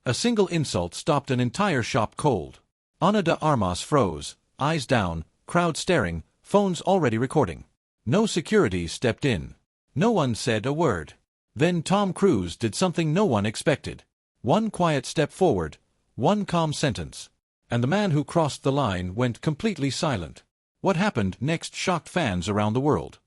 A single insult stopped an entire shop cold. Ana de Armas froze, eyes down, crowd staring, phones already recording. No security stepped in. No one said a word. Then Tom Cruise did something no one expected. One quiet step forward, one calm sentence. And the man who crossed the line went completely silent. What happened next shocked fans around the world.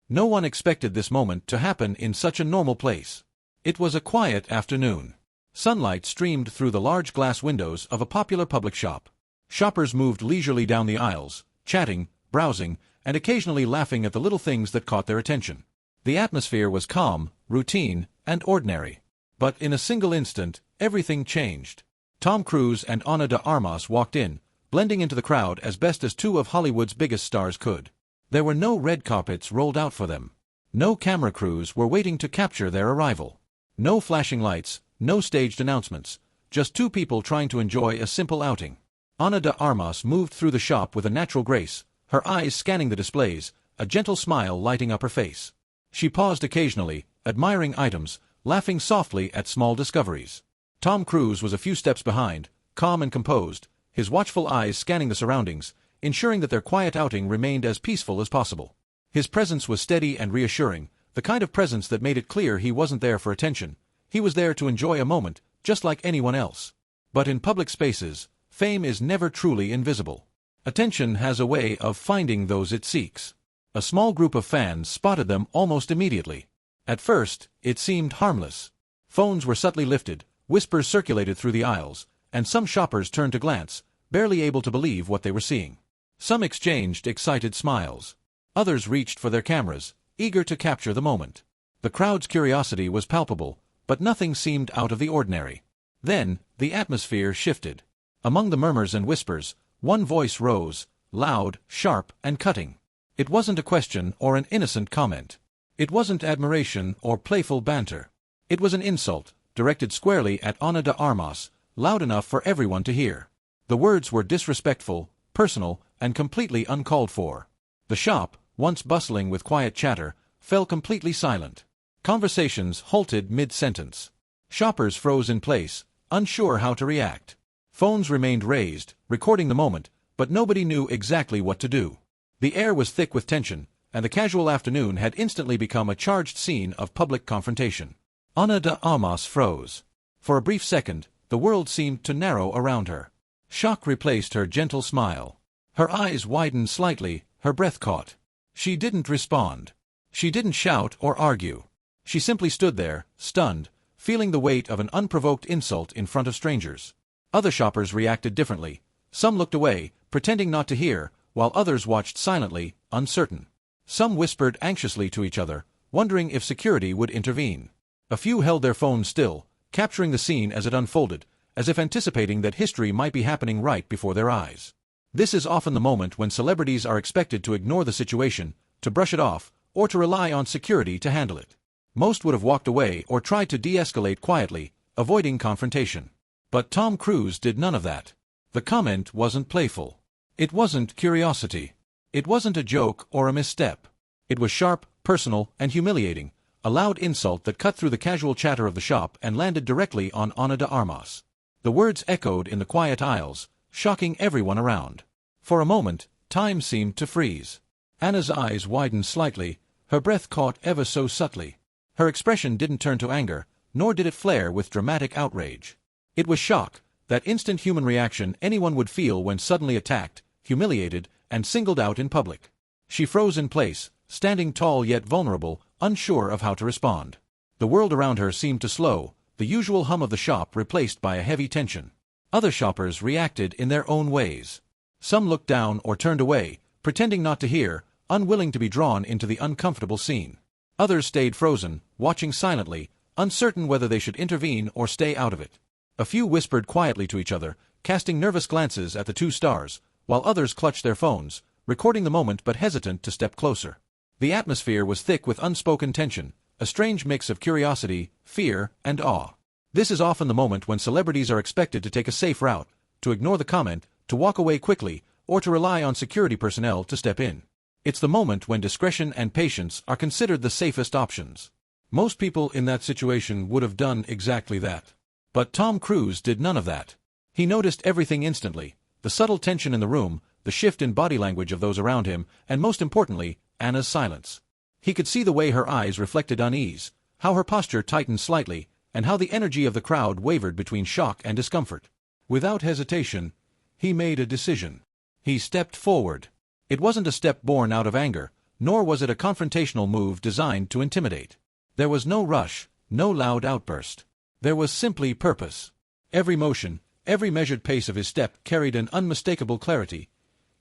No one expected this moment to happen in such a normal place. It was a quiet afternoon. Sunlight streamed through the large glass windows of a popular public shop. Shoppers moved leisurely down the aisles, chatting, browsing, and occasionally laughing at the little things that caught their attention. The atmosphere was calm, routine, and ordinary. But in a single instant, everything changed. Tom Cruise and Ana de Armas walked in, blending into the crowd as best as two of Hollywood's biggest stars could. There were no red carpets rolled out for them. No camera crews were waiting to capture their arrival. No flashing lights, no staged announcements, just two people trying to enjoy a simple outing. Ana de Armas moved through the shop with a natural grace, her eyes scanning the displays, a gentle smile lighting up her face. She paused occasionally, admiring items, laughing softly at small discoveries. Tom Cruise was a few steps behind, calm and composed, his watchful eyes scanning the surroundings, ensuring that their quiet outing remained as peaceful as possible. His presence was steady and reassuring, the kind of presence that made it clear he wasn't there for attention. He was there to enjoy a moment, just like anyone else. But in public spaces, fame is never truly invisible. Attention has a way of finding those it seeks. A small group of fans spotted them almost immediately. At first, it seemed harmless. Phones were subtly lifted, whispers circulated through the aisles, and some shoppers turned to glance, barely able to believe what they were seeing. Some exchanged excited smiles. Others reached for their cameras, eager to capture the moment. The crowd's curiosity was palpable, but nothing seemed out of the ordinary. Then, the atmosphere shifted. Among the murmurs and whispers, one voice rose, loud, sharp, and cutting. It wasn't a question or an innocent comment. It wasn't admiration or playful banter. It was an insult, directed squarely at Ana de Armas, loud enough for everyone to hear. The words were disrespectful, personal, and completely uncalled for. The shop, once bustling with quiet chatter, fell completely silent. Conversations halted mid-sentence. Shoppers froze in place, unsure how to react. Phones remained raised, recording the moment, but nobody knew exactly what to do. The air was thick with tension, and the casual afternoon had instantly become a charged scene of public confrontation. Ana de Armas froze. For a brief second, the world seemed to narrow around her. Shock replaced her gentle smile. Her eyes widened slightly, her breath caught. She didn't respond. She didn't shout or argue. She simply stood there, stunned, feeling the weight of an unprovoked insult in front of strangers. Other shoppers reacted differently. Some looked away, pretending not to hear, while others watched silently, uncertain. Some whispered anxiously to each other, wondering if security would intervene. A few held their phones still, capturing the scene as it unfolded, as if anticipating that history might be happening right before their eyes. This is often the moment when celebrities are expected to ignore the situation, to brush it off, or to rely on security to handle it. Most would have walked away or tried to de-escalate quietly, avoiding confrontation. But Tom Cruise did none of that. The comment wasn't playful. It wasn't curiosity. It wasn't a joke or a misstep. It was sharp, personal, and humiliating, a loud insult that cut through the casual chatter of the shop and landed directly on Ana de Armas. The words echoed in the quiet aisles, shocking everyone around. For a moment, time seemed to freeze. Anna's eyes widened slightly, her breath caught ever so subtly. Her expression didn't turn to anger, nor did it flare with dramatic outrage. It was shock, that instant human reaction anyone would feel when suddenly attacked, humiliated, and singled out in public. She froze in place, standing tall yet vulnerable, unsure of how to respond. The world around her seemed to slow, the usual hum of the shop replaced by a heavy tension. Other shoppers reacted in their own ways. Some looked down or turned away, pretending not to hear, unwilling to be drawn into the uncomfortable scene. Others stayed frozen, watching silently, uncertain whether they should intervene or stay out of it. A few whispered quietly to each other, casting nervous glances at the two stars, while others clutched their phones, recording the moment but hesitant to step closer. The atmosphere was thick with unspoken tension, a strange mix of curiosity, fear, and awe. This is often the moment when celebrities are expected to take a safe route, to ignore the comment, to walk away quickly, or to rely on security personnel to step in. It's the moment when discretion and patience are considered the safest options. Most people in that situation would have done exactly that. But Tom Cruise did none of that. He noticed everything instantly, the subtle tension in the room, the shift in body language of those around him, and most importantly, Anna's silence. He could see the way her eyes reflected unease, how her posture tightened slightly, and how the energy of the crowd wavered between shock and discomfort. Without hesitation, he made a decision. He stepped forward. It wasn't a step born out of anger, nor was it a confrontational move designed to intimidate. There was no rush, no loud outburst. There was simply purpose. Every motion, every measured pace of his step carried an unmistakable clarity.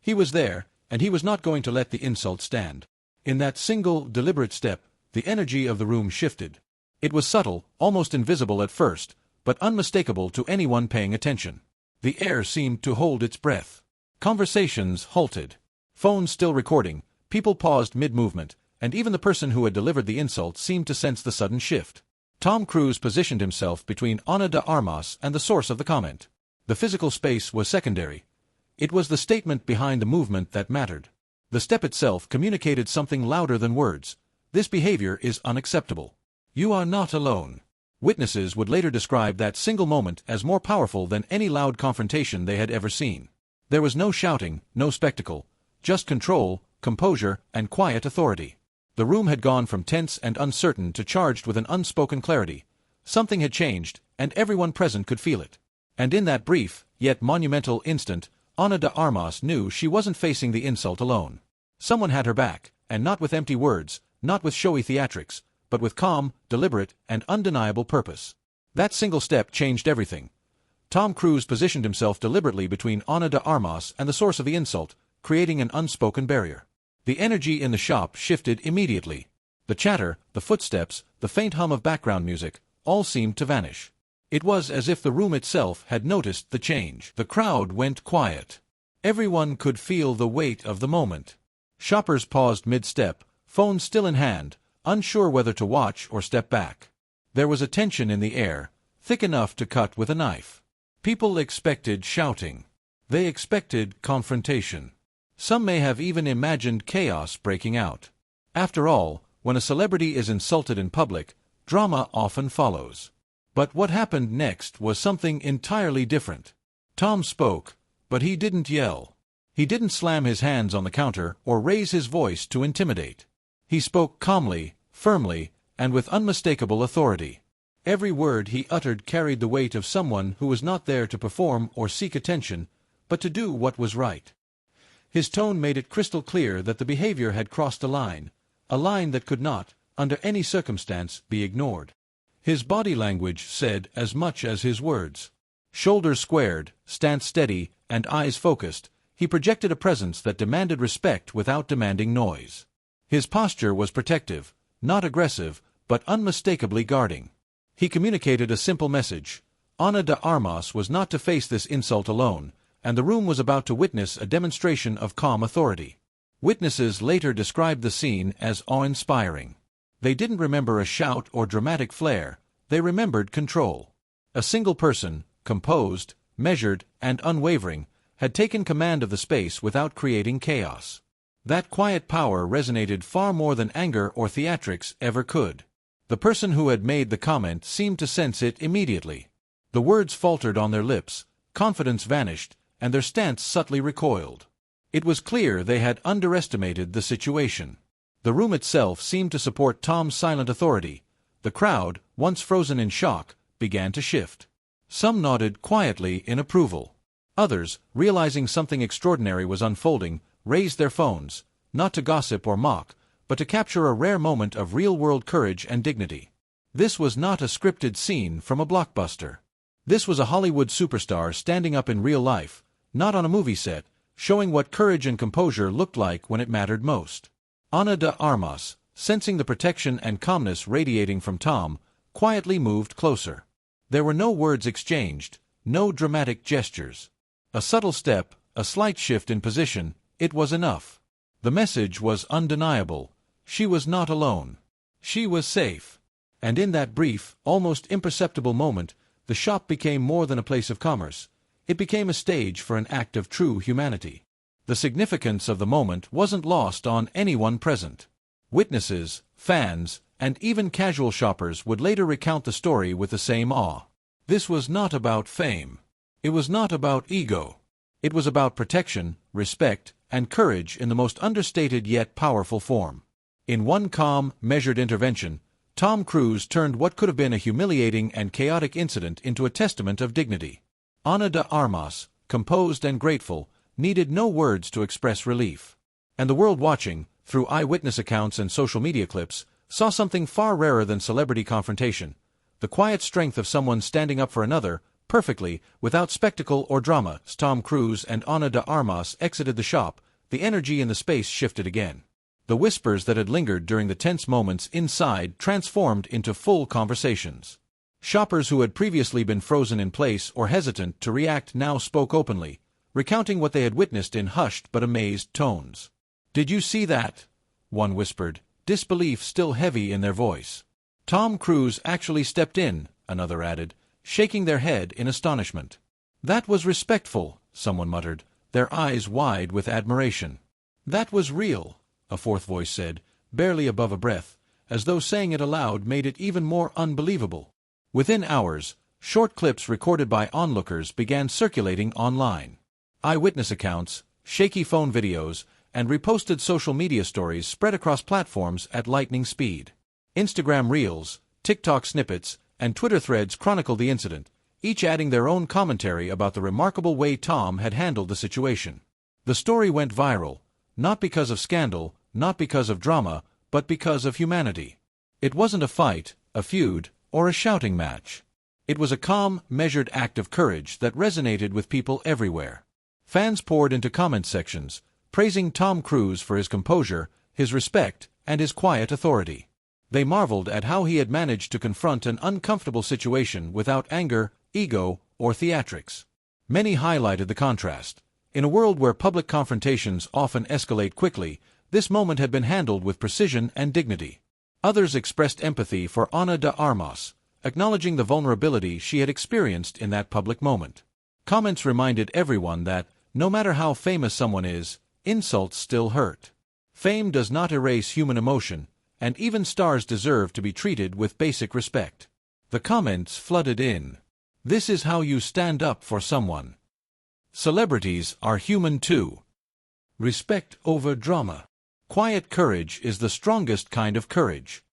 He was there, and he was not going to let the insult stand. In that single, deliberate step, the energy of the room shifted. It was subtle, almost invisible at first, but unmistakable to anyone paying attention. The air seemed to hold its breath. Conversations halted. Phones still recording, people paused mid-movement, and even the person who had delivered the insult seemed to sense the sudden shift. Tom Cruise positioned himself between Ana de Armas and the source of the comment. The physical space was secondary. It was the statement behind the movement that mattered. The step itself communicated something louder than words. This behavior is unacceptable. You are not alone. Witnesses would later describe that single moment as more powerful than any loud confrontation they had ever seen. There was no shouting, no spectacle, just control, composure, and quiet authority. The room had gone from tense and uncertain to charged with an unspoken clarity. Something had changed, and everyone present could feel it. And in that brief, yet monumental instant, Ana de Armas knew she wasn't facing the insult alone. Someone had her back, and not with empty words, not with showy theatrics, but with calm, deliberate, and undeniable purpose. That single step changed everything. Tom Cruise positioned himself deliberately between Ana de Armas and the source of the insult, creating an unspoken barrier. The energy in the shop shifted immediately. The chatter, the footsteps, the faint hum of background music, all seemed to vanish. It was as if the room itself had noticed the change. The crowd went quiet. Everyone could feel the weight of the moment. Shoppers paused mid-step, phones still in hand, unsure whether to watch or step back. There was a tension in the air, thick enough to cut with a knife. People expected shouting. They expected confrontation. Some may have even imagined chaos breaking out. After all, when a celebrity is insulted in public, drama often follows. But what happened next was something entirely different. Tom spoke, but he didn't yell. He didn't slam his hands on the counter or raise his voice to intimidate. He spoke calmly, firmly, and with unmistakable authority. Every word he uttered carried the weight of someone who was not there to perform or seek attention, but to do what was right. His tone made it crystal clear that the behavior had crossed a line that could not, under any circumstance, be ignored. His body language said as much as his words. Shoulders squared, stance steady, and eyes focused, he projected a presence that demanded respect without demanding noise. His posture was protective, not aggressive, but unmistakably guarding. He communicated a simple message. Ana de Armas was not to face this insult alone, and the room was about to witness a demonstration of calm authority. Witnesses later described the scene as awe-inspiring. They didn't remember a shout or dramatic flair, they remembered control. A single person, composed, measured, and unwavering, had taken command of the space without creating chaos. That quiet power resonated far more than anger or theatrics ever could. The person who had made the comment seemed to sense it immediately. The words faltered on their lips, confidence vanished, and their stance subtly recoiled. It was clear they had underestimated the situation. The room itself seemed to support Tom's silent authority. The crowd, once frozen in shock, began to shift. Some nodded quietly in approval. Others, realizing something extraordinary was unfolding, raised their phones, not to gossip or mock, but to capture a rare moment of real-world courage and dignity. This was not a scripted scene from a blockbuster. This was a Hollywood superstar standing up in real life, not on a movie set, showing what courage and composure looked like when it mattered most. Ana de Armas, sensing the protection and calmness radiating from Tom, quietly moved closer. There were no words exchanged, no dramatic gestures. A subtle step, a slight shift in position, it was enough. The message was undeniable. She was not alone. She was safe. And in that brief, almost imperceptible moment, the shop became more than a place of commerce. It became a stage for an act of true humanity. The significance of the moment wasn't lost on anyone present. Witnesses, fans, and even casual shoppers would later recount the story with the same awe. This was not about fame. It was not about ego. It was about protection, respect, and courage in the most understated yet powerful form. In one calm, measured intervention, Tom Cruise turned what could have been a humiliating and chaotic incident into a testament of dignity. Ana de Armas, composed and grateful, needed no words to express relief. And the world watching, through eyewitness accounts and social media clips, saw something far rarer than celebrity confrontation: the quiet strength of someone standing up for another, perfectly, without spectacle or drama. As Tom Cruise and Ana de Armas exited the shop, the energy in the space shifted again. The whispers that had lingered during the tense moments inside transformed into full conversations. Shoppers who had previously been frozen in place or hesitant to react now spoke openly, recounting what they had witnessed in hushed but amazed tones. "Did you see that?" one whispered, disbelief still heavy in their voice. "Tom Cruise actually stepped in," another added, shaking their head in astonishment. "That was respectful," someone muttered, their eyes wide with admiration. "That was real," a fourth voice said, barely above a breath, as though saying it aloud made it even more unbelievable. Within hours, short clips recorded by onlookers began circulating online. Eyewitness accounts, shaky phone videos, and reposted social media stories spread across platforms at lightning speed. Instagram Reels, TikTok snippets, and Twitter threads chronicled the incident, each adding their own commentary about the remarkable way Tom had handled the situation. The story went viral, not because of scandal, not because of drama, but because of humanity. It wasn't a fight, a feud, or a shouting match. It was a calm, measured act of courage that resonated with people everywhere. Fans poured into comment sections, praising Tom Cruise for his composure, his respect, and his quiet authority. They marveled at how he had managed to confront an uncomfortable situation without anger, ego, or theatrics. Many highlighted the contrast. In a world where public confrontations often escalate quickly, this moment had been handled with precision and dignity. Others expressed empathy for Ana de Armas, acknowledging the vulnerability she had experienced in that public moment. Comments reminded everyone that, no matter how famous someone is, insults still hurt. Fame does not erase human emotion, and even stars deserve to be treated with basic respect. The comments flooded in. "This is how you stand up for someone." "Celebrities are human too." "Respect over drama." "Quiet courage is the strongest kind of courage."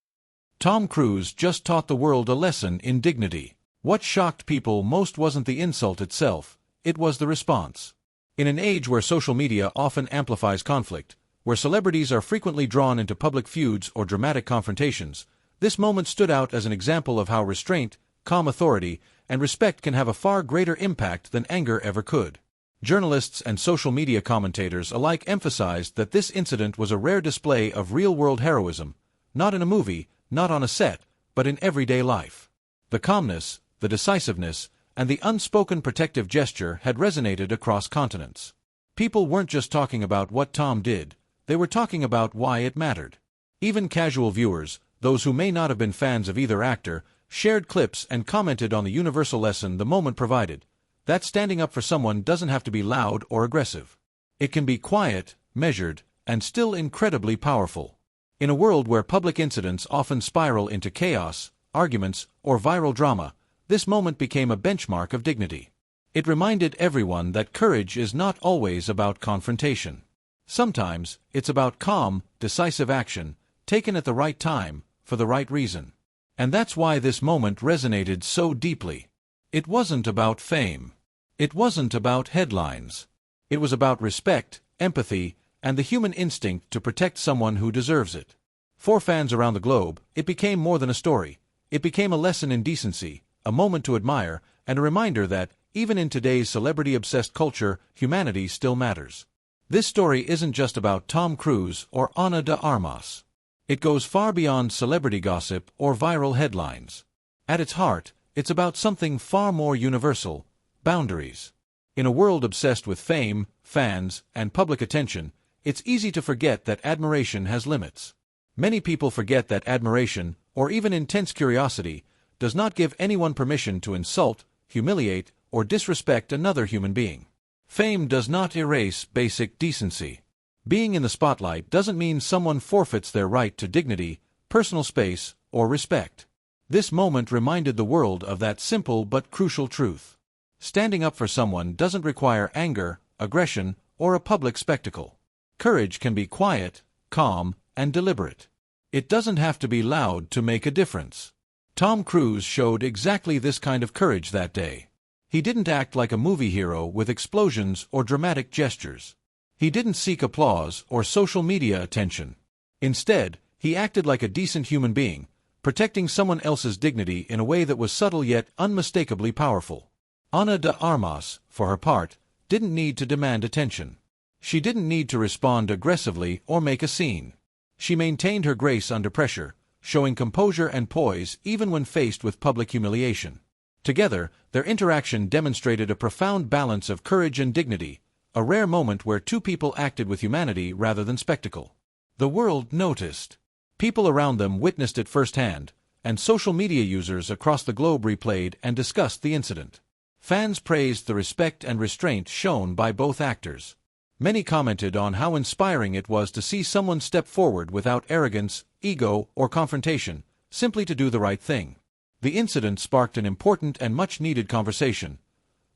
Tom Cruise just taught the world a lesson in dignity. What shocked people most wasn't the insult itself, it was the response. In an age where social media often amplifies conflict, where celebrities are frequently drawn into public feuds or dramatic confrontations, this moment stood out as an example of how restraint, calm authority, and respect can have a far greater impact than anger ever could. Journalists and social media commentators alike emphasized that this incident was a rare display of real-world heroism, not in a movie, not on a set, but in everyday life. The calmness, the decisiveness, and the unspoken protective gesture had resonated across continents. People weren't just talking about what Tom did, they were talking about why it mattered. Even casual viewers, those who may not have been fans of either actor, shared clips and commented on the universal lesson the moment provided: that standing up for someone doesn't have to be loud or aggressive. It can be quiet, measured, and still incredibly powerful. In a world where public incidents often spiral into chaos, arguments, or viral drama, this moment became a benchmark of dignity. It reminded everyone that courage is not always about confrontation. Sometimes, it's about calm, decisive action, taken at the right time, for the right reason. And that's why this moment resonated so deeply. It wasn't about fame. It wasn't about headlines. It was about respect, empathy, and the human instinct to protect someone who deserves it. For fans around the globe, it became more than a story. It became a lesson in decency, a moment to admire, and a reminder that, even in today's celebrity-obsessed culture, humanity still matters. This story isn't just about Tom Cruise or Ana de Armas. It goes far beyond celebrity gossip or viral headlines. At its heart, it's about something far more universal: boundaries. In a world obsessed with fame, fans, and public attention, it's easy to forget that admiration has limits. Many people forget that admiration, or even intense curiosity, does not give anyone permission to insult, humiliate, or disrespect another human being. Fame does not erase basic decency. Being in the spotlight doesn't mean someone forfeits their right to dignity, personal space, or respect. This moment reminded the world of that simple but crucial truth. Standing up for someone doesn't require anger, aggression, or a public spectacle. Courage can be quiet, calm, and deliberate. It doesn't have to be loud to make a difference. Tom Cruise showed exactly this kind of courage that day. He didn't act like a movie hero with explosions or dramatic gestures. He didn't seek applause or social media attention. Instead, he acted like a decent human being, protecting someone else's dignity in a way that was subtle yet unmistakably powerful. Ana de Armas, for her part, didn't need to demand attention. She didn't need to respond aggressively or make a scene. She maintained her grace under pressure, showing composure and poise even when faced with public humiliation. Together, their interaction demonstrated a profound balance of courage and dignity, a rare moment where two people acted with humanity rather than spectacle. The world noticed. People around them witnessed it firsthand, and social media users across the globe replayed and discussed the incident. Fans praised the respect and restraint shown by both actors. Many commented on how inspiring it was to see someone step forward without arrogance, ego, or confrontation, simply to do the right thing. The incident sparked an important and much-needed conversation.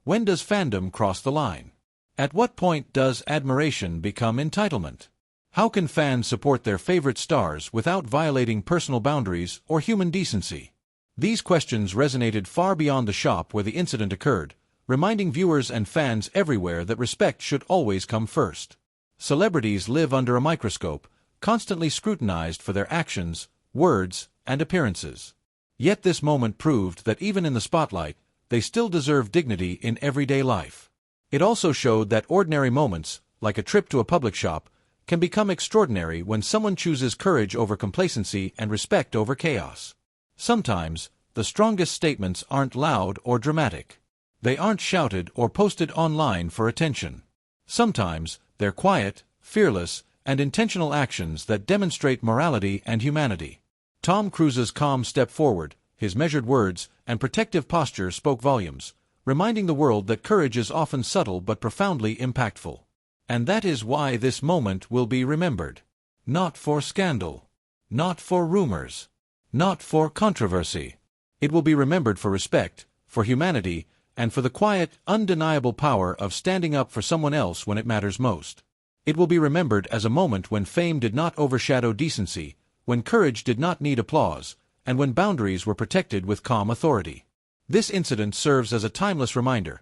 When does fandom cross the line? At what point does admiration become entitlement? How can fans support their favorite stars without violating personal boundaries or human decency? These questions resonated far beyond the shop where the incident occurred, reminding viewers and fans everywhere that respect should always come first. Celebrities live under a microscope, constantly scrutinized for their actions, words, and appearances. Yet this moment proved that even in the spotlight, they still deserve dignity in everyday life. It also showed that ordinary moments, like a trip to a public shop, can become extraordinary when someone chooses courage over complacency and respect over chaos. Sometimes, the strongest statements aren't loud or dramatic. They aren't shouted or posted online for attention. Sometimes, they're quiet, fearless, and intentional actions that demonstrate morality and humanity. Tom Cruise's calm step forward, his measured words, and protective posture spoke volumes, reminding the world that courage is often subtle but profoundly impactful. And that is why this moment will be remembered. Not for scandal. Not for rumors. Not for controversy. It will be remembered for respect, for humanity, and for the quiet, undeniable power of standing up for someone else when it matters most. It will be remembered as a moment when fame did not overshadow decency, when courage did not need applause, and when boundaries were protected with calm authority. This incident serves as a timeless reminder.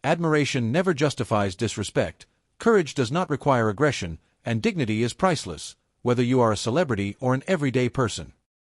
Admiration never justifies disrespect, courage does not require aggression, and dignity is priceless, whether you are a celebrity or an everyday person.